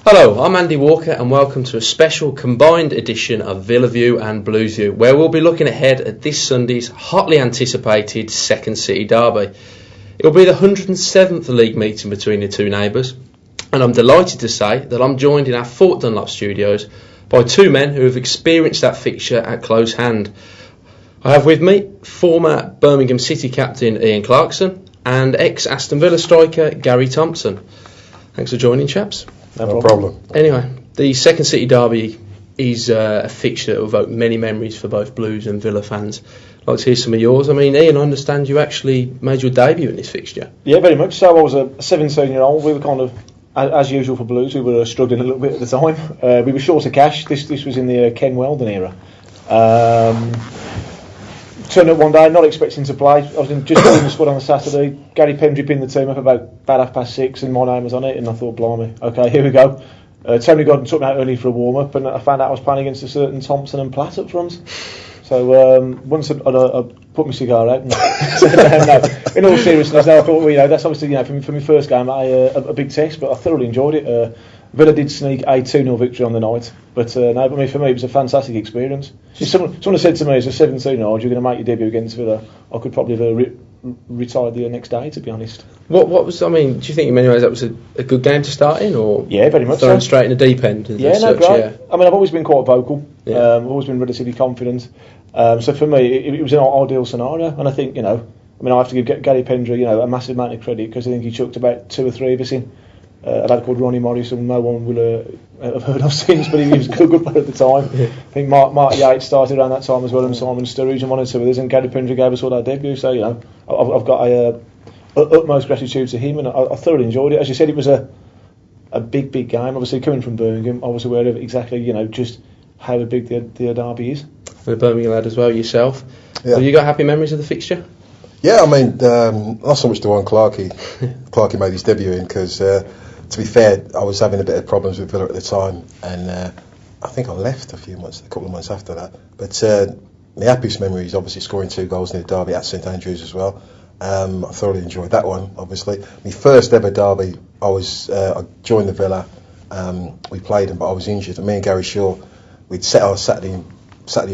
Hello, I'm Andy Walker and welcome to a special combined edition of Villa View and Blues View, where we'll be looking ahead at this Sunday's hotly anticipated Second City derby. It'll be the 107th league meeting between the two neighbours, and I'm delighted to say that I'm joined in our Fort Dunlop studios by two men who have experienced that fixture at close hand. I have with me former Birmingham City captain Ian Clarkson and ex-Aston Villa striker Garry Thompson. Thanks for joining, chaps. No problem. Anyway, the Second City derby is a fixture that will evoke many memories for both Blues and Villa fans. I'd like to hear some of yours. I mean, Ian, I understand you actually made your debut in this fixture. Yeah, very much so. I was a 17-year-old. We were kind of, as usual for Blues, we were struggling a little bit at the time. We were short of cash. This was in the Ken Weldon era. Turned up one day, not expecting to play. I was just doing the squad on a Saturday. Gary Pendry pinned the team up about 6:30, and my name was on it. And I thought, blimey, okay, here we go. Tony Godden took me out early for a warm up, and I found out I was playing against a certain Thompson and Platt up front. So once I put my cigar out, and no, in all seriousness, I thought, well, that's obviously for my first game, a big test, but I thoroughly enjoyed it. Villa did sneak a 2-0 victory on the night, but for me it was a fantastic experience. If someone said to me as a 17-year-old, you're going to make your debut against Villa, I could probably have retired the next day, to be honest. What was, I mean, do you think in many ways that was a good game to start in, or yeah, very much thrown so. straight in the deep end? Yeah, no, great. Yeah. I mean, I've always been quite vocal. Yeah. I've always been relatively confident. So for me, it was an ideal scenario, and I think, I have to give Gary Pendry, a massive amount of credit, because I think he chucked about 2 or 3 of us in. A lad called Ronnie Morrison, no one will have heard of since, but he was a good player at the time. Yeah. I think Mark Yates started around that time as well, and Simon Sturridge and one or two others, and Gary Pendry gave us all our debut. So I've got utmost gratitude to him, and I thoroughly enjoyed it. As you said, it was a big game. Obviously, coming from Birmingham, I was aware of exactly just how big the derby is. For the Birmingham lad as well, yourself. Yeah. Have you got happy memories of the fixture? Yeah, I mean, not so much the one Clarkey made his debut in, because to be fair, I was having a bit of problems with Villa at the time, and I think I left a couple of months after that. But the happiest memory is obviously scoring 2 goals in the derby at St Andrews as well. I thoroughly enjoyed that one, obviously. My first ever derby, I joined the Villa, we played them, but I was injured, and me and Gary Shaw, we'd set our Saturday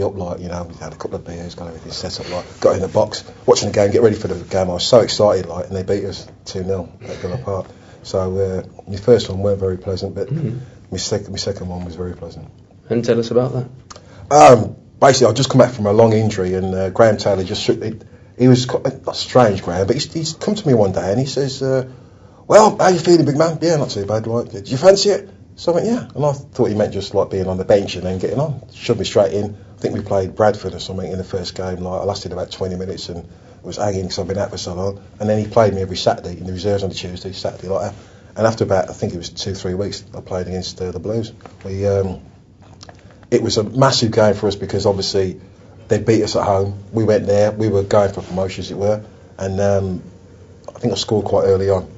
up, we had a couple of beers, got everything set up, got in the box, watching the game, get ready for the game. I was so excited, and they beat us 2-0 at Villa Park. So my first one weren't very pleasant, but my second one was very pleasant. And tell us about that. Basically, I'd just come back from a long injury, and Graham Taylor just shook it. He was not strange, Graham, but he's come to me one day and he says, well, how you feeling, big man? Yeah, not too bad, right? Do you fancy it? So I went, yeah. And I thought he meant just being on the bench and then getting on. Shoved me straight in. I think we played Bradford or something in the first game. I lasted about 20 minutes and was hanging because I've been out for so long. And then he played me every Saturday in the reserves on the Tuesday, Saturday like that. And after about, I think it was 2-3 weeks, I played against the Blues. It was a massive game for us because obviously they beat us at home. We went there. We were going for promotion, as it were. And I think I scored quite early on.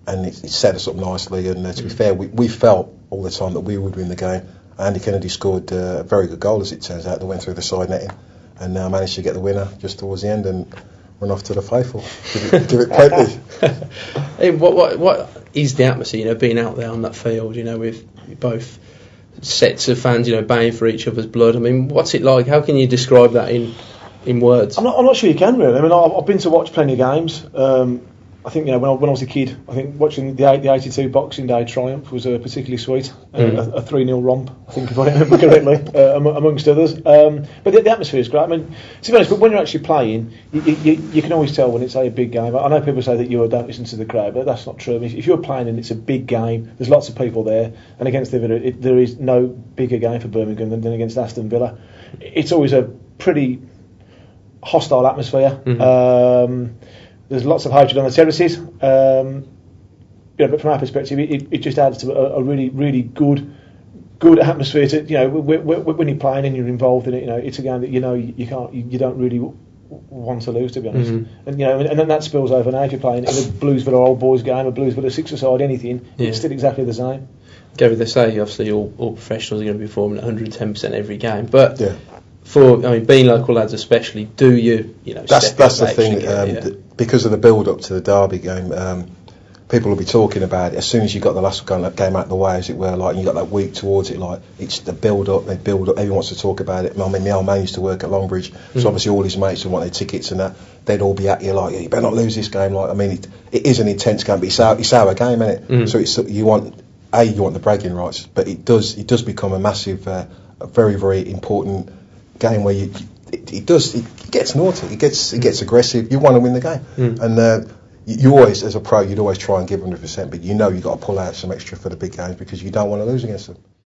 And it set us up nicely. And to be fair, we felt all the time that we would win the game. Andy Kennedy scored a very good goal, as it turns out, that went through the side netting. And managed to get the winner just towards the end and run off to the faithful. Give it plenty. Hey, what is the atmosphere, being out there on that field, with both sets of fans, baying for each other's blood? I mean, what's it like? How can you describe that in words? I'm not sure you can, really. I mean, I've been to watch plenty of games. I think when I was a kid, I think watching the 82 Boxing Day triumph was particularly sweet. A 3-0 romp, I think, if I remember correctly, amongst others. But the atmosphere is great. I mean, to be honest, when you're actually playing, you can always tell when it's a big game. I know people say that you don't listen to the crowd, but that's not true. I mean, if you're playing and it's a big game, there's lots of people there, and against the Villa, there is no bigger game for Birmingham than against Aston Villa. It's always a pretty hostile atmosphere. Mm-hmm. There's lots of hatred on the terraces, but from our perspective, it just adds to a really, really good atmosphere. To when you're playing and you're involved in it, it's a game that you don't really want to lose, to be honest. Mm-hmm. And then that spills over now. If you're playing in a Blues Villa old boys game, a Blues Villa six-a-side, anything, it's still exactly the same. Gary, they say obviously all professionals are going to be performing at 110% every game, but being local lads especially, that's the thing. Because of the build up to the derby game, people will be talking about it as soon as you got the last game out of the way, as it were, like, and you got that week towards it, like, it's the build up, everyone wants to talk about it. I mean, my old man used to work at Longbridge, so obviously all his mates would want their tickets and that, they'd all be at you like, you better not lose this game, like, I mean, it is an intense game, but it's our game, isn't it? So you want the bragging rights, but it does become a massive, a very, very important game where it gets naughty, it gets aggressive, you want to win the game, and you always, as a pro, you'd always try and give 100%, but you know you've got to pull out some extra for the big games because you don't want to lose against them.